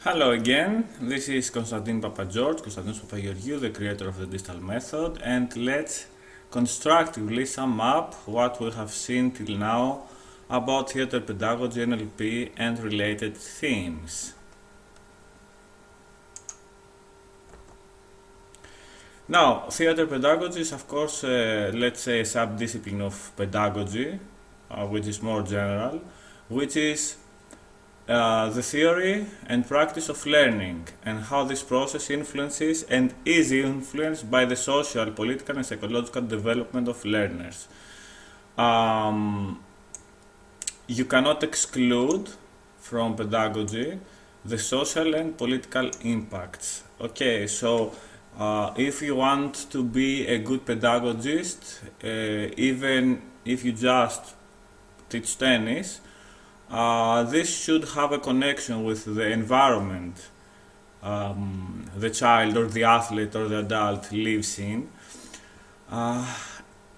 Hello again, this is Konstantin Papageorgiou, the creator of the digital method, and let's constructively sum up what we have seen till now about theater pedagogy, NLP, and related themes. Now, theater pedagogy is of course, let's say, a sub-discipline of pedagogy, which is more general, which is the theory and practice of learning and how this process influences and is influenced by the social, political, and psychological development of learners. You cannot exclude from pedagogy the social and political impacts. Okay, so if you want to be a good pedagogist, even if you just teach tennis, this should have a connection with the environment the child or the athlete or the adult lives in.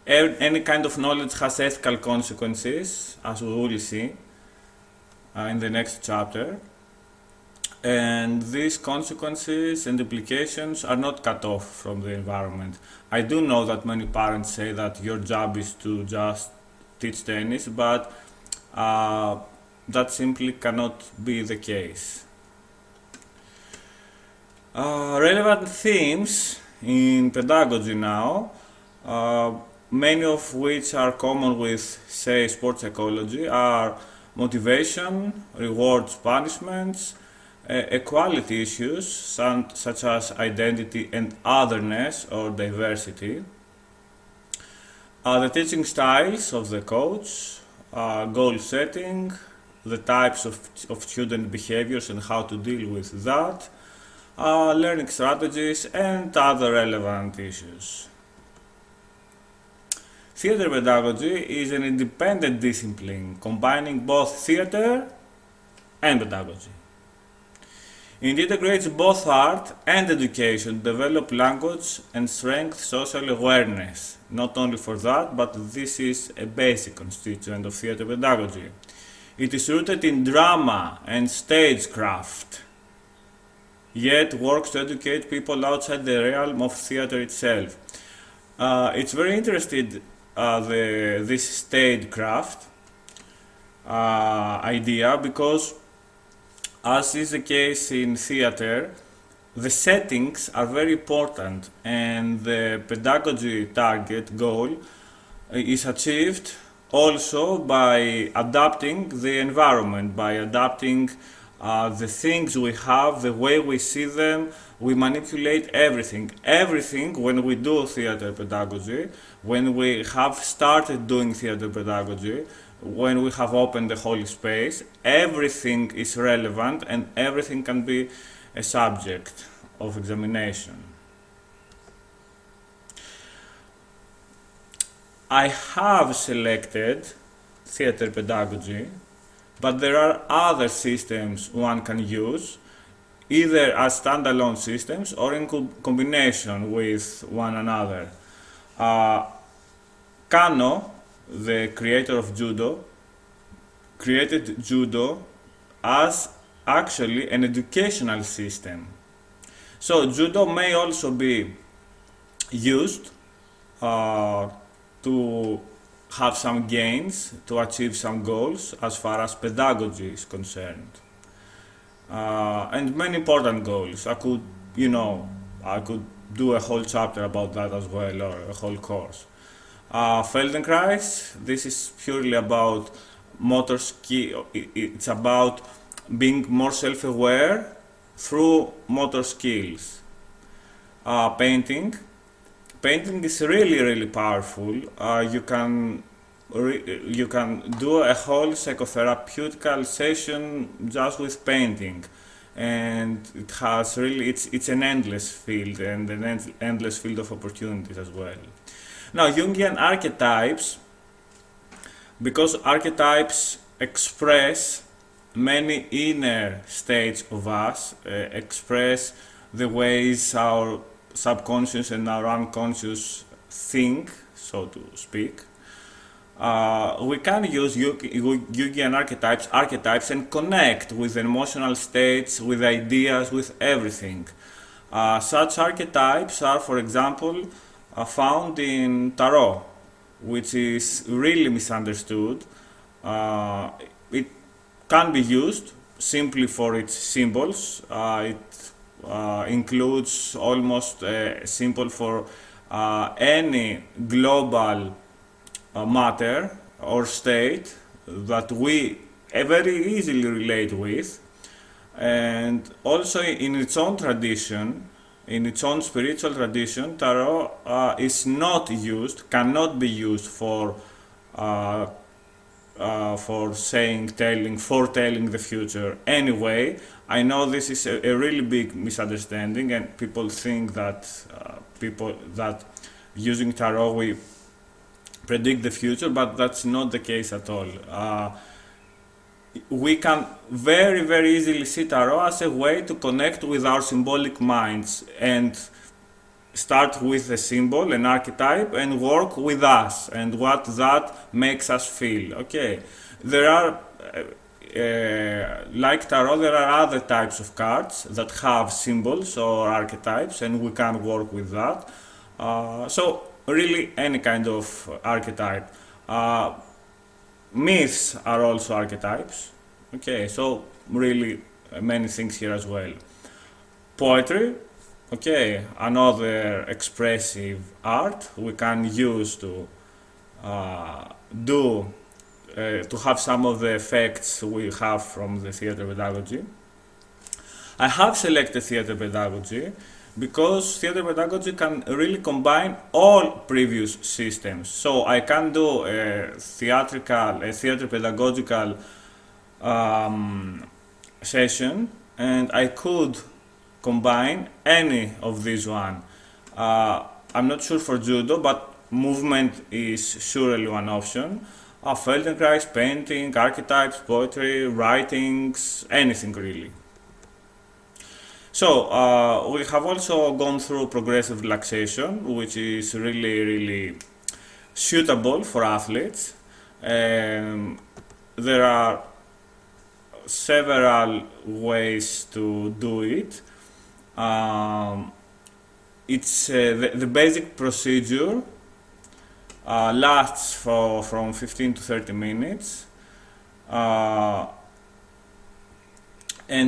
Any kind of knowledge has ethical consequences, as we will see in the next chapter. And these consequences and implications are not cut off from the environment. I do know that many parents say that your job is to just teach tennis, but that simply cannot be the case. Relevant themes in pedagogy now, many of which are common with, say, sports psychology, are motivation, rewards, punishments, equality issues such as identity and otherness or diversity, the teaching styles of the coach, goal setting, the types of student behaviors and how to deal with that, learning strategies, and other relevant issues. Theater pedagogy is an independent discipline combining both theater and pedagogy. It integrates both art and education to develop language and strengthen social awareness. Not only for that, but this is a basic constituent of theater pedagogy. It is rooted in drama and stagecraft, yet works to educate people outside the realm of theater itself. It's very interesting, this stagecraft idea, because as is the case in theater, the settings are very important, and the pedagogy target goal is achieved also by adapting the environment, by adapting the things we have, the way we see them. We manipulate everything. Everything, when we do theater pedagogy, when we have started doing theater pedagogy, when we have opened the whole space, everything is relevant and everything can be a subject of examination. I have selected theater pedagogy, but there are other systems one can use, either as standalone systems or in combination with one another. Kano, the creator of judo, created judo as actually an educational system. So judo may also be used to have some gains, to achieve some goals as far as pedagogy is concerned. And many important goals. I could do a whole chapter about that as well, or a whole course. Feldenkrais, this is purely about motor skill. It's about being more self-aware through motor skills. Painting is really powerful. You can do a whole psychotherapeutical session just with painting, and it has really it's an endless field and an endless field of opportunities as well. Now, Jungian archetypes, because archetypes express many inner states of us, express the ways our subconscious and our unconscious think, so to speak. we can use Jungian archetypes and connect with emotional states, with ideas, with everything. Such archetypes are, for example, found in tarot, which is really misunderstood. It can be used simply for its symbols. It includes almost a symbol for any global matter or state that we very easily relate with. And also in its own tradition, in its own spiritual tradition, tarot is not used, cannot be used for foretelling the future. Anyway, I know this is a really big misunderstanding, and people think that using tarot we predict the future, but that's not the case at all. We can very easily see tarot as a way to connect with our symbolic minds and start with a symbol, an archetype, and work with us and what that makes us feel. Okay, there are like tarot, there are other types of cards that have symbols or archetypes, and we can work with that. So really any kind of archetype. Myths are also archetypes. Okay, so really many things here as well. Poetry, okay, another expressive art we can use to to have some of the effects we have from the theater pedagogy. I have selected theater pedagogy because theater pedagogy can really combine all previous systems. So I can do a theater pedagogical session, and I could combine any of these one. I'm not sure for judo, but movement is surely one option. Feldenkrais, painting, archetypes, poetry, writings, anything really. So we have also gone through progressive relaxation, which is really suitable for athletes. There are several ways to do it. It's the basic procedure lasts from 15 to 30 minutes, and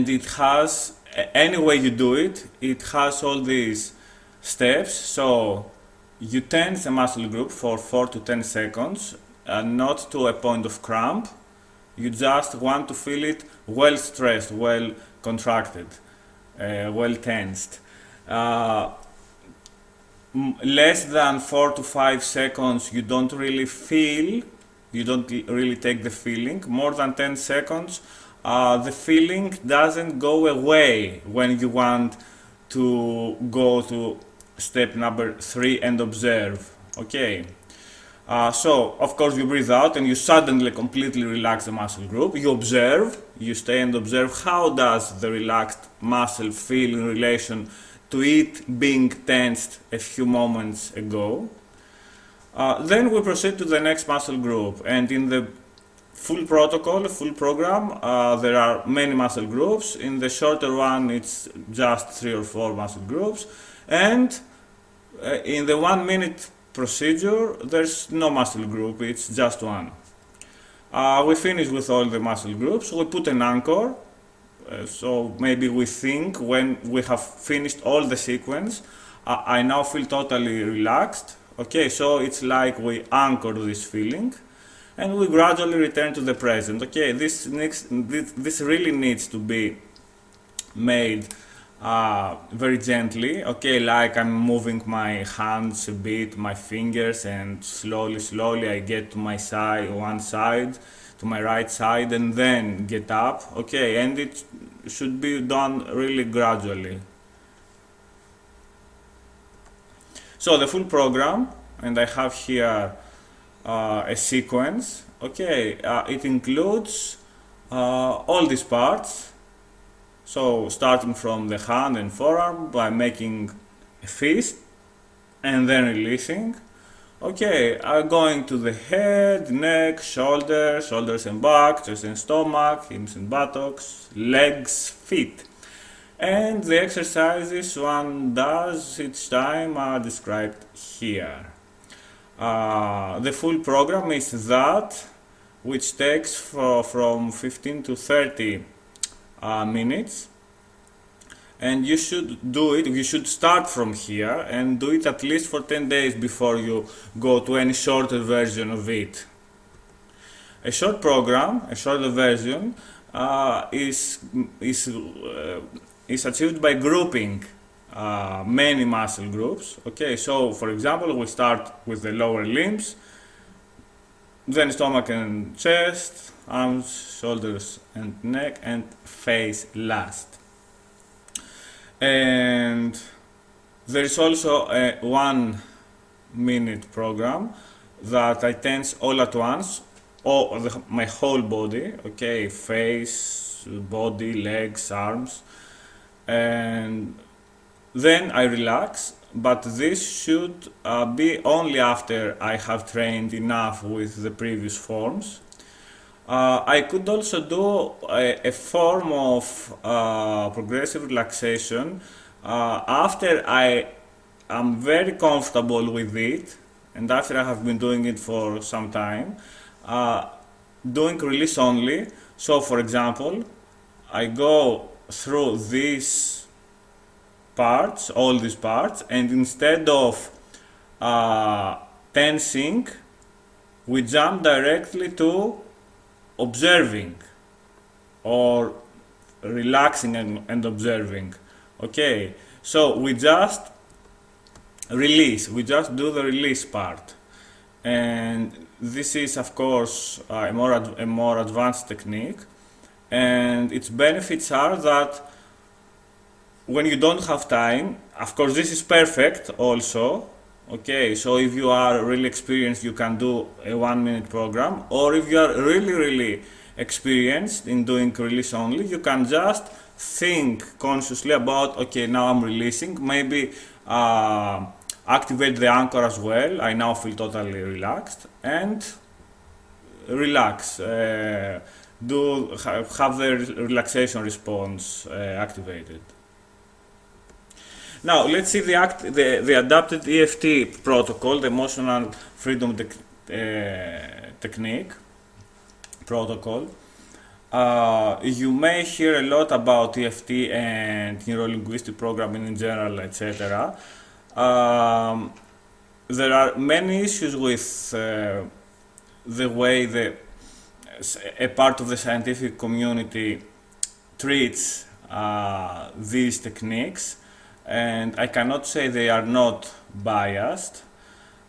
it has, any way you do it, it has all these steps. So you tense the muscle group for 4 to 10 seconds, not to a point of cramp. You just want to feel it well stressed, well contracted, well tensed. Less than 4 to 5 seconds, you don't really feel, you don't really take the feeling. More than 10 seconds, the feeling doesn't go away when you want to go to step number 3 and observe. Okay. So, of course, you breathe out and you suddenly completely relax the muscle group. You observe, you stay and observe how does the relaxed muscle feel in relation to it being tensed a few moments ago. Then we proceed to the next muscle group, and in the full protocol, full program, there are many muscle groups. In the shorter one, it's just 3 or 4 muscle groups, and in the 1 minute procedure, there's no muscle group, it's just one. We finish with all the muscle groups, we put an anchor, so maybe we think when we have finished all the sequence, I now feel totally relaxed. Okay, so it's like we anchor this feeling, and we gradually return to the present. Okay, this really needs to be made very gently. Okay, like I'm moving my hands a bit, my fingers, and slowly I get to my side, one side, to my right side, and then get up. Okay, and it should be done really gradually. So the full program, and I have here a sequence. Okay, it includes all these parts. So starting from the hand and forearm by making a fist and then releasing. Okay, I'm going to the head, neck, shoulders, shoulders and back, chest and stomach, hips and buttocks, legs, feet. And the exercises one does each time are described here. The full program is that, which takes from 15 to 30 minutes. And you should do it, you should start from here and do it at least for 10 days before you go to any shorter version of it. A short program, a shorter version, is achieved by grouping many muscle groups. Okay, so for example, we start with the lower limbs, then stomach and chest, arms, shoulders and neck, and face last. And there is also a 1 minute program that I tense all at once, my whole body, okay, face, body, legs, arms, and then I relax, but this should be only after I have trained enough with the previous forms. I could also do a form of progressive relaxation after I am very comfortable with it, and after I have been doing it for some time, doing release only. So for example, I go through these parts, all these parts, and instead of tensing, we jump directly to observing or relaxing and observing. Okay, so we just release, we just do the release part, and this is of course a more advanced technique, and its benefits are that when you don't have time, of course this is perfect also. Okay, so if you are really experienced, you can do a 1 minute program, or if you are really experienced in doing release only, you can just think consciously about, okay, now I'm releasing, maybe activate the anchor as well, I now feel totally relaxed, and relax, have the relaxation response activated. Now let's see the adapted EFT protocol, the emotional freedom technique protocol. You may hear a lot about EFT and NeuroLinguistic Programming in general, etc. There are many issues with the way a part of the scientific community treats these techniques, and I cannot say they are not biased.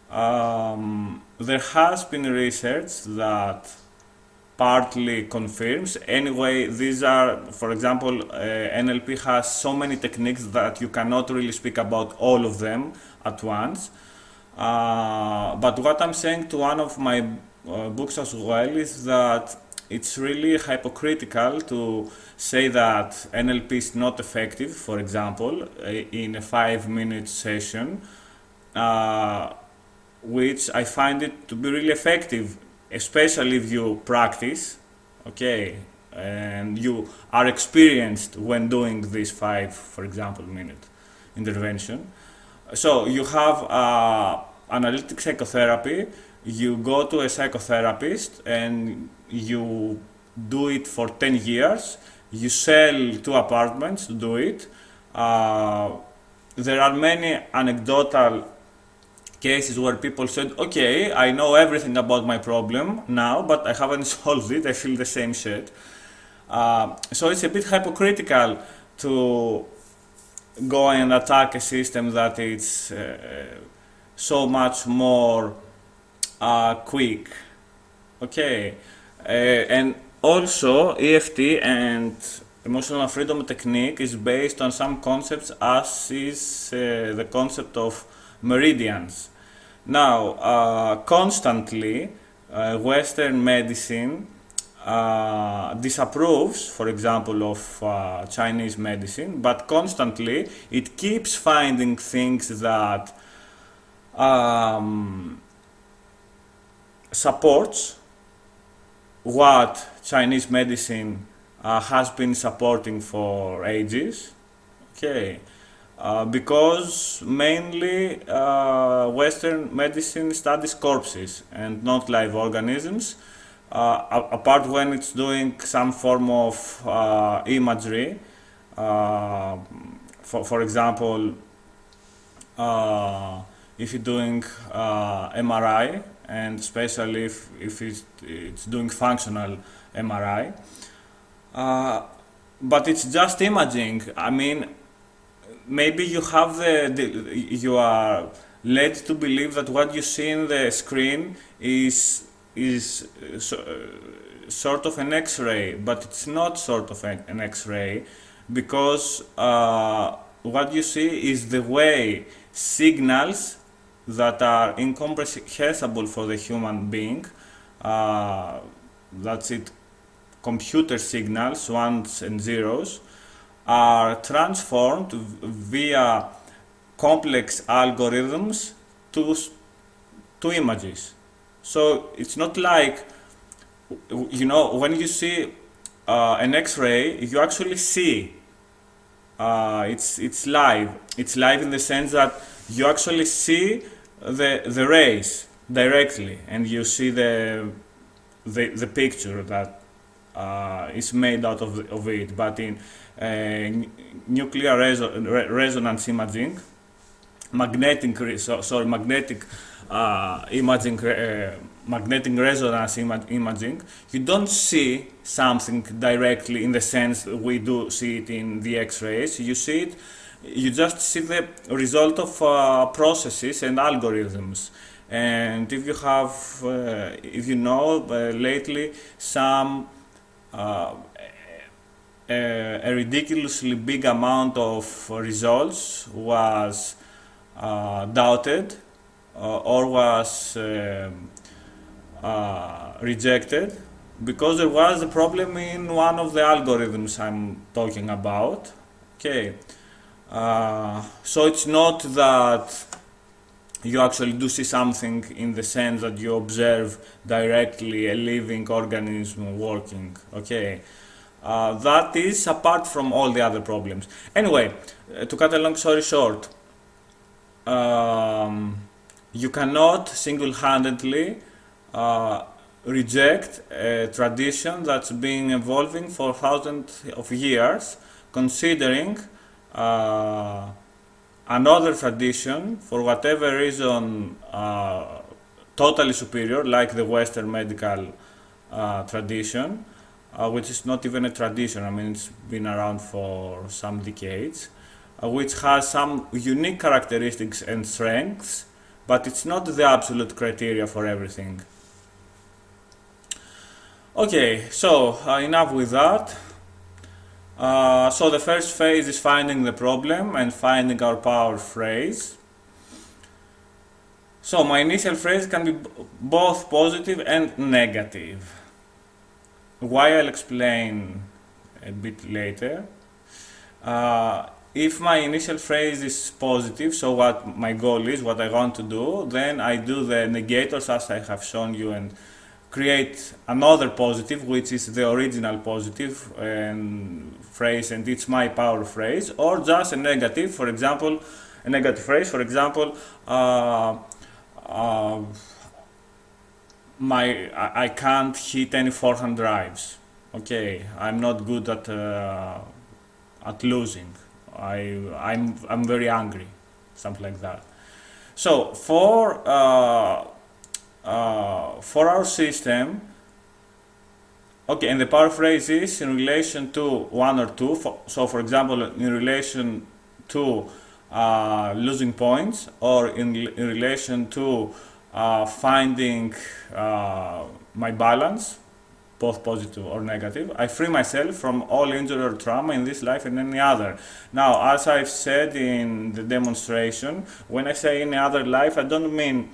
There has been research that partly confirms. Anyway, these are, for example, NLP has so many techniques that you cannot really speak about all of them at once. But what I'm saying to one of my books as well is that it's really hypocritical to say that NLP is not effective, for example, in a 5-minute session, which I find it to be really effective, especially if you practice, okay, and you are experienced when doing this 5, for example, minute intervention. So you have analytic psychotherapy, you go to a psychotherapist and you do it for 10 years, you sell 2 apartments to do it. There are many anecdotal cases where people said, okay, I know everything about my problem now, but I haven't solved it, I feel the same shit. So it's a bit hypocritical to go and attack a system that is so much more quick. Okay, and also EFT and emotional freedom technique is based on some concepts, as is the concept of meridians. Now, constantly, Western medicine disapproves, for example, of Chinese medicine, but constantly it keeps finding things that supports what Chinese medicine has been supporting for ages. Okay. Because mainly Western medicine studies corpses and not live organisms, apart when it's doing some form of imagery. For example, if you're doing MRI, and especially if it's doing functional MRI, but it's just imaging. I mean, maybe you have you are led to believe that what you see in the screen is sort of an X-ray, but it's not sort of an X-ray, because what you see is the way signals that are incomprehensible for the human being, that's it, computer signals, ones and zeros, are transformed via complex algorithms to images. So it's not like, you know, when you see an X-ray, you actually see it's live. It's live in the sense that you actually see the rays directly, and you see the picture that is made out of it. But in nuclear resonance imaging, magnetic imaging, magnetic resonance imaging, you don't see something directly in the sense we do see it in the X-rays. You see it, you just see the result of processes and algorithms. And if you have, if you know, lately some a ridiculously big amount of results was doubted or was rejected because there was a problem in one of the algorithms I'm talking about. Okay, so it's not that you actually do see something in the sense that you observe directly a living organism working. Okay, that is apart from all the other problems. Anyway, to cut a long story short, you cannot single-handedly reject a tradition that's been evolving for thousands of years, considering another tradition, for whatever reason, totally superior, like the Western medical tradition, which is not even a tradition. I mean, it's been around for some decades, which has some unique characteristics and strengths, but it's not the absolute criteria for everything. Okay, so enough with that. So the first phase is finding the problem and finding our power phrase. So my initial phrase can be both positive and negative. Why, I'll explain a bit later. If my initial phrase is positive, so what my goal is, what I want to do, then I do the negators as I have shown you and create another positive, which is the original positive phrase, and it's my power phrase, or just a negative, for example, a negative phrase, for example, I can't hit any forehand drives. Okay, I'm not good at losing. I'm very angry, something like that. So for our system, okay, and the power phrase is in relation to one or two. So for example, in relation to losing points, or in relation to finding my balance, both positive or negative. I free myself from all injury or trauma in this life and any other. Now, as I've said in the demonstration, when I say any other life, I don't mean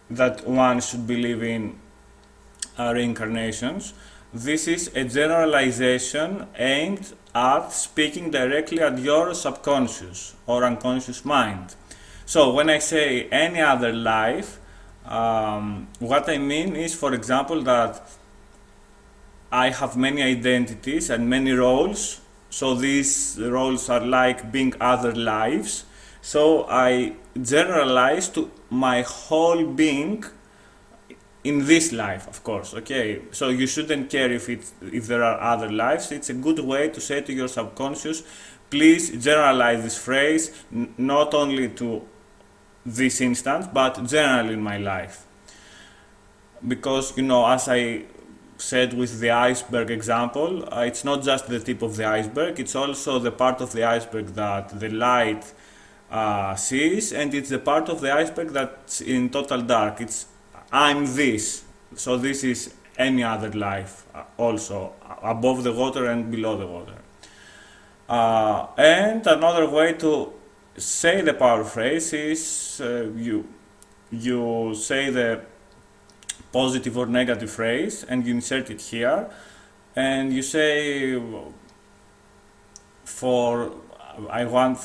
that one should believe in reincarnations. This is a generalization aimed at speaking directly at your subconscious or unconscious mind. So when I say any other life, What I mean is, for example, that I have many identities and many roles, so these roles are like being other lives. So I generalize to my whole being in this life, of course. Okay, so you shouldn't care if there are other lives. It's a good way to say to your subconscious, please generalize this phrase not only to this instance but generally in my life. Because, you know, as I said with the iceberg example, it's not just the tip of the iceberg, it's also the part of the iceberg that the light sees, and it's the part of the iceberg that's in total dark. It's I'm this, so this is any other life also, above the water and below the water. And another way to say the power phrase is you say the positive or negative phrase and you insert it here, and you say, for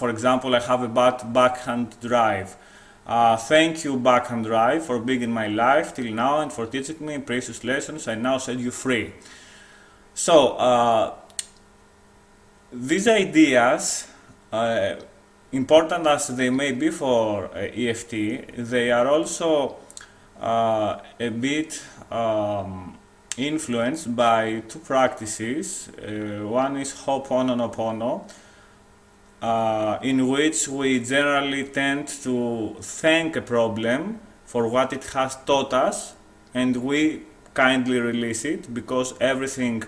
example, I have a bad backhand drive. Thank you, backhand drive, for being in my life till now and for teaching me precious lessons. I now set you free. So these ideas, important as they may be for EFT, they are also a bit influenced by two practices. One is Ho'oponopono, in which we generally tend to thank a problem for what it has taught us, and we kindly release it, because everything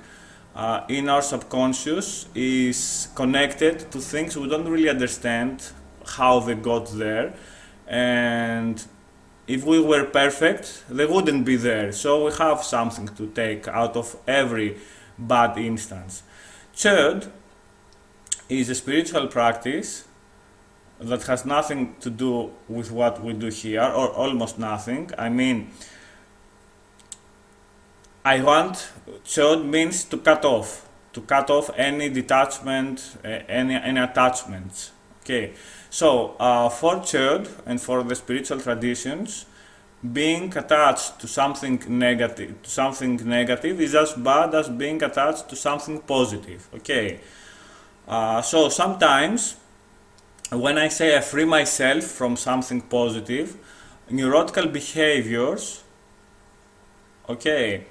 in our subconscious is connected to things we don't really understand how they got there, and if we were perfect, they wouldn't be there. So we have something to take out of every bad instance. Third is a spiritual practice that has nothing to do with what we do here, or almost nothing. I mean, chod means to cut off any detachment, any attachments. Okay, so for chod and for the spiritual traditions, being attached to something negative is as bad as being attached to something positive. Okay, so sometimes when I say I free myself from something positive, neurotical behaviors, okay,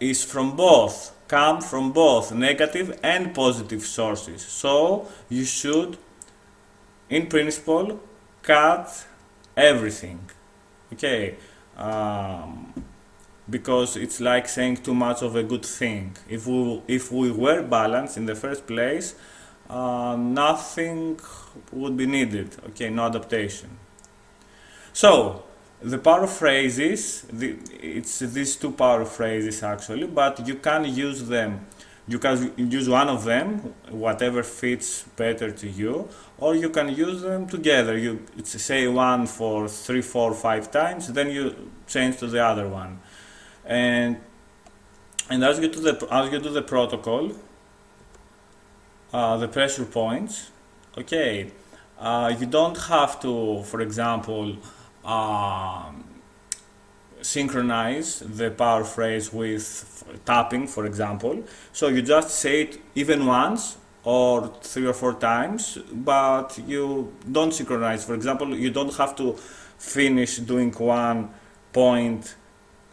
is come from both negative and positive sources. So you should, in principle, cut everything. Okay, because it's like saying too much of a good thing. If we were balanced in the first place, nothing would be needed. Okay, no adaptation. So the power phrases, it's these two power phrases actually, but you can use them. You can use one of them, whatever fits better to you, or you can use them together. You say one for 3, 4, 5 times, then you change to the other one, and as you do the protocol, the pressure points. Okay, you don't have to, for example, synchronize the power phrase with tapping, for example. So you just say it even once or 3 or 4 times, but you don't synchronize. For example, you don't have to finish doing one point,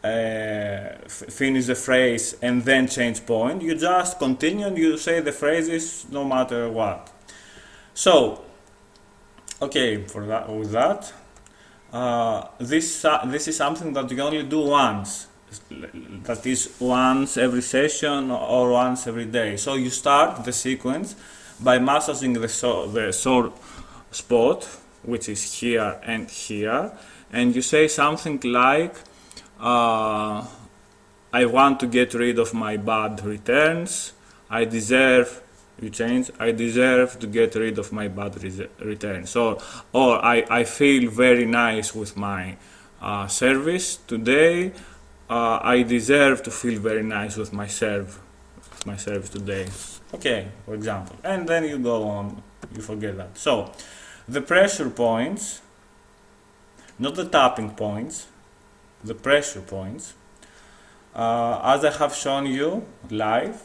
finish the phrase and then change point. You just continue and you say the phrases no matter what. So okay, with that, this is something that you only do once, that is once every session or once every day. So you start the sequence by massaging the sore spot, which is here and here, and you say something like, I want to get rid of my bad returns, I deserve to get rid of my bad returns, or I feel very nice with my service today, I deserve to feel very nice with my service today. Okay, for example, and then you go on, you forget that. So the pressure points not the tapping points, the pressure points. As I have shown you live,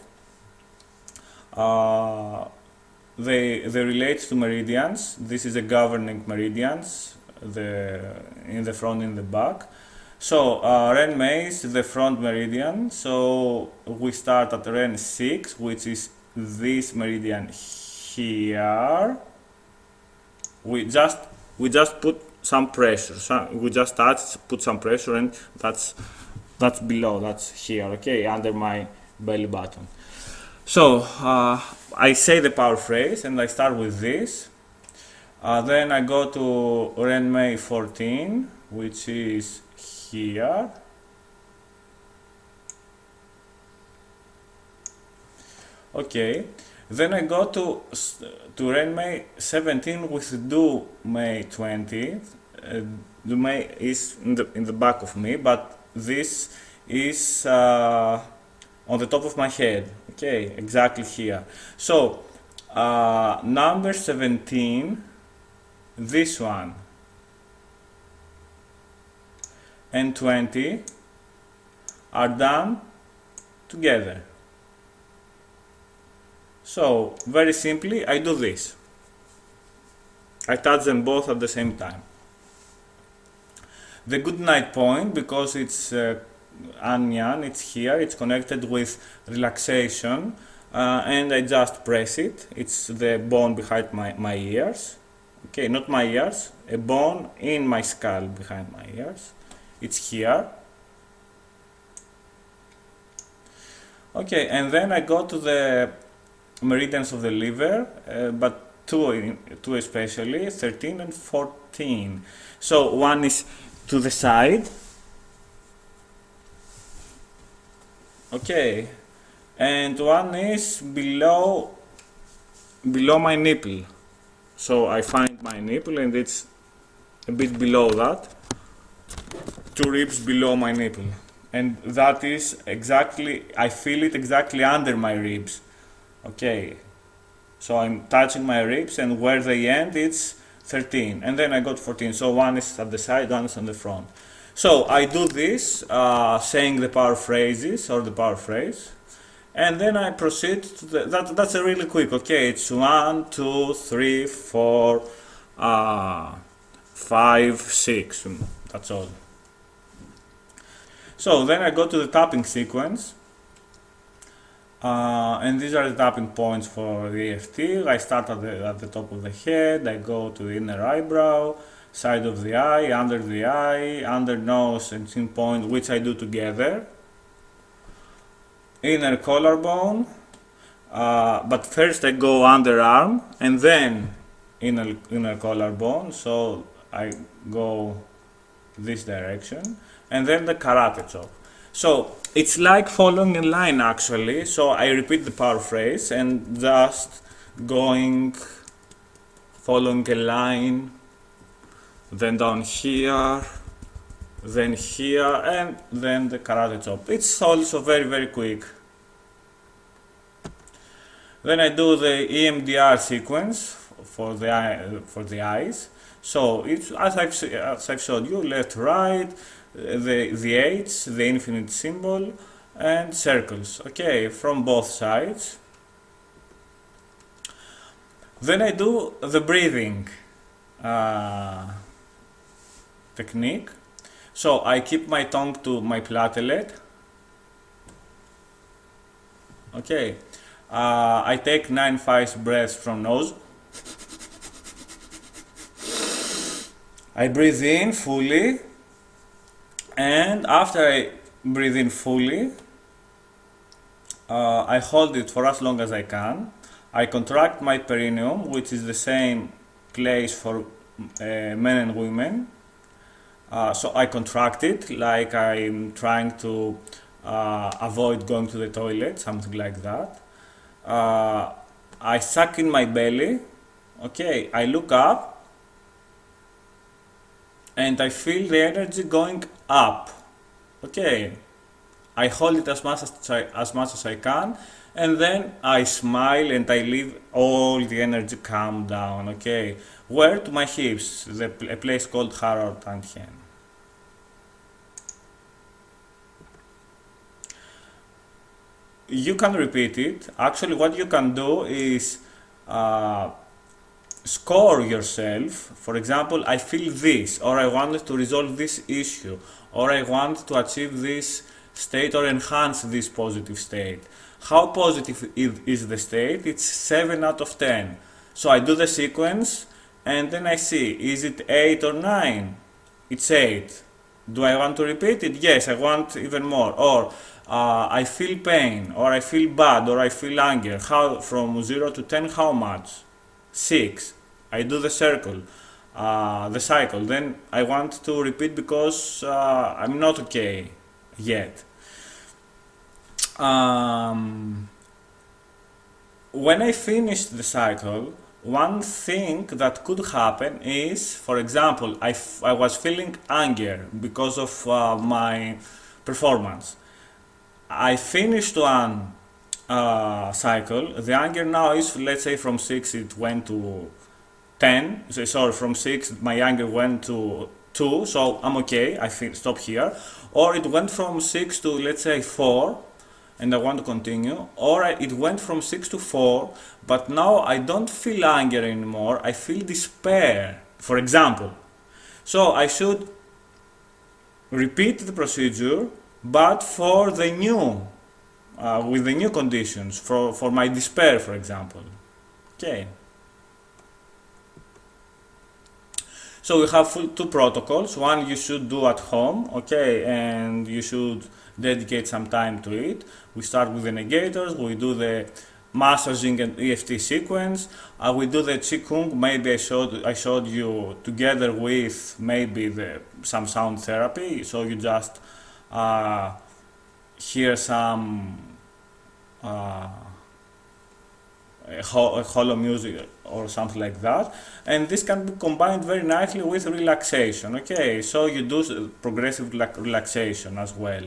they relate to meridians. This is the governing meridians, in the front, in the back. So REN is the front meridian. So we start at REN 6, which is this meridian here. We just put some pressure. So we just put some pressure, and that's below. That's here. Okay, under my belly button. So I say the power phrase, and I start with this. Then I go to REN 14, which is here. Okay. Then I go to REN 17 with do May 20. Do May is in the back of me, but this is on the top of my head. Okay, exactly here. So number 17, this one, and 20 are done together. So very simply, I do this. I touch them both at the same time. The good night point, because it's Anyan, it's here, it's connected with relaxation, and I just press it. It's the bone behind my ears. Okay, not my ears, a bone in my skull behind my ears. It's here. Okay, and then I go to the meridians of the liver, but two especially, 13 and 14. So one is to the side. Okay, and one is below my nipple. So I find my nipple, and it's a bit below that, 2 ribs below my nipple, and that is exactly, I feel it exactly under my ribs. Okay, so I'm touching my ribs, and where they end, it's 13, and then I got 14. So one is at the side, one is on the front. So I do this, saying the power phrases or the power phrase, and then I proceed to that's a really quick. Okay, it's 1, 2, 3, 4, 5, 6. That's all. So then I go to the tapping sequence, and these are the tapping points for the EFT. I start at the top of the head. I go to the inner eyebrow, side of the eye, under nose and chin point, which I do together. Inner collarbone, but first I go underarm and then inner collarbone, so I go this direction, and then the karate chop. So it's like following a line actually, so I repeat the power phrase and just following a line, then down here, then here, and then the karate chop. It's also very, very quick. Then I do the EMDR sequence for the eyes. So it's as I've showed you, left, right, the H, the infinite symbol, and circles. Okay, from both sides. Then I do the breathing technique. So I keep my tongue to my platelet. Okay, I take 9 fast breaths from nose. I breathe in fully, and after I breathe in fully, I hold it for as long as I can. I contract my perineum, which is the same place for men and women. So I contract it like I'm trying to avoid going to the toilet, something like that. I suck in my belly. Okay, I look up and I feel the energy going up. Okay, I hold it as much as I can, and then I smile and I leave all the energy calm down, okay? Where? To my hips, a place called Harald and Hen. You can repeat it. Actually, what you can do is uh, score yourself. For example, I feel this, or I wanted to resolve this issue, or I want to achieve this state or enhance this positive state. How positive is the state? It's 7 out of 10. So I do the sequence and then I see, is it 8 or 9? It's 8. Do I want to repeat it? Yes, I want even more. Or I feel pain, or I feel bad, or I feel anger. How, from 0 to 10, how much? 6. I do the circle, the cycle. Then I want to repeat because I'm not okay yet. When I finish the cycle, one thing that could happen is, for example, I was feeling anger because of my performance. I finished one cycle. The anger now is, let's say, from 6 it went to 10. Sorry, from 6 my anger went to 2, so I'm okay, I stop here. Or it went from 6 to, let's say, 4, and I want to continue. Or it went from 6 to 4, but now I don't feel anger anymore, I feel despair, for example. So I should repeat the procedure, but for the new, with the new conditions, for my despair, for example. Okay. So we have two protocols. One you should do at home, okay, and you should dedicate some time to it. We start with the negators, we do the massaging and EFT sequence, we do the Qigong. Maybe I showed you together with maybe some sound therapy, so you just hear some hollow music or something like that, and this can be combined very nicely with relaxation. Okay, so you do progressive relaxation as well.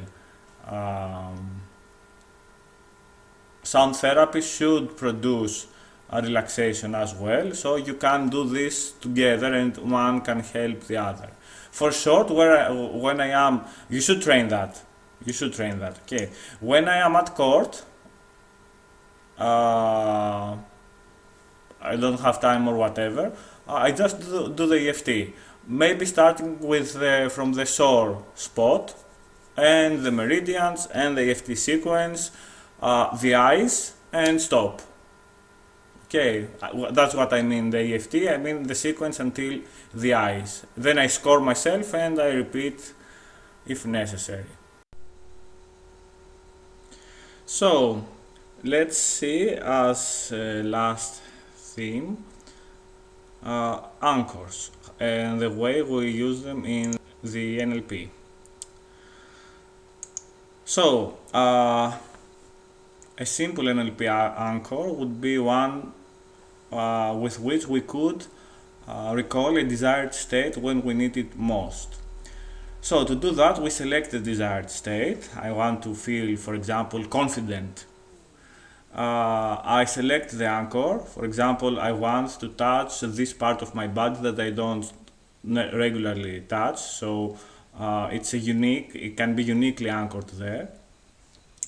Sound therapy should produce a relaxation as well, so you can do this together and one can help the other. For short, when I am, you should train that. You should train that. Okay, when I am at court, I don't have time or whatever, I just do the EFT. Maybe starting with from the sore spot and the meridians and the EFT sequence, the eyes, and stop. Okay, that's what I mean the EFT, I mean the sequence until the eyes. Then I score myself and I repeat if necessary. So, let's see as last theme anchors and the way we use them in the NLP. So, a simple NLP anchor would be one with which we could recall a desired state when we need it most. So to do that, we select the desired state. I want to feel, for example, confident. I select the anchor. For example, I want to touch this part of my body that I don't regularly touch. So it can be uniquely anchored there.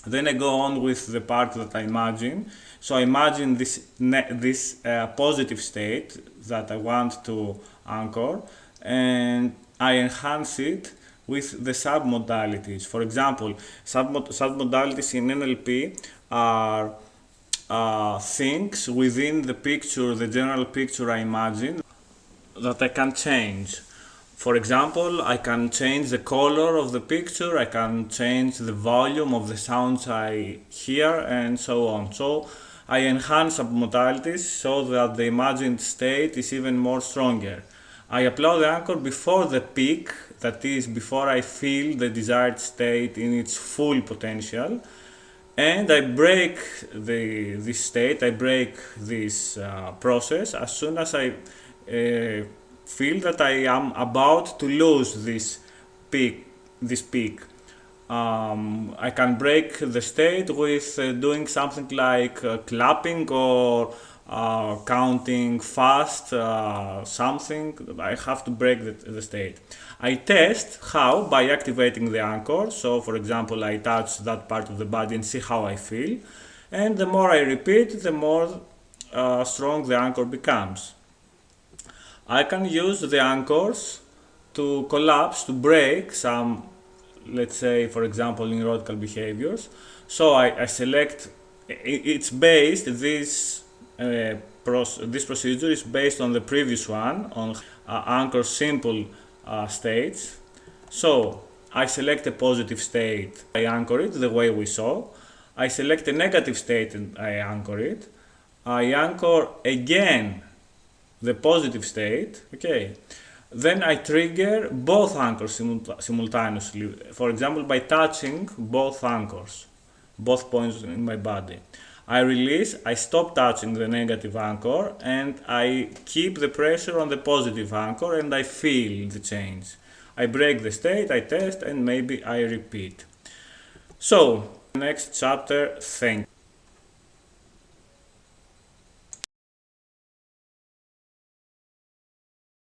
Then I go on with the part that I imagine. So I imagine this positive state that I want to anchor, and I enhance it with the submodalities. For example, submodalities in NLP are things within the picture, the general picture I imagine, that I can change. For example, I can change the color of the picture, I can change the volume of the sounds I hear, and so on. So I enhance submodalities so that the imagined state is even more stronger. I apply the anchor before the peak, that is, before I feel the desired state in its full potential, and I break this state, I break this process as soon as I feel that I am about to lose this peak. I can break the state with doing something like clapping or counting fast something. I have to break the state. I test how by activating the anchor. So for example, I touch that part of the body and see how I feel. And the more I repeat, the more strong the anchor becomes. I can use the anchors to collapse, to break some, let's say, for example, neurotical behaviors. So I select, it's based, this procedure is based on the previous one, on anchor simple states. So I select a positive state, I anchor it the way we saw. I select a negative state and I anchor it. I anchor again the positive state, okay. Then I trigger both anchors simultaneously, for example, by touching both anchors, both points in my body. I release, I stop touching the negative anchor, and I keep the pressure on the positive anchor, and I feel the change. I break the state, I test, and maybe I repeat. So, next chapter, thank you.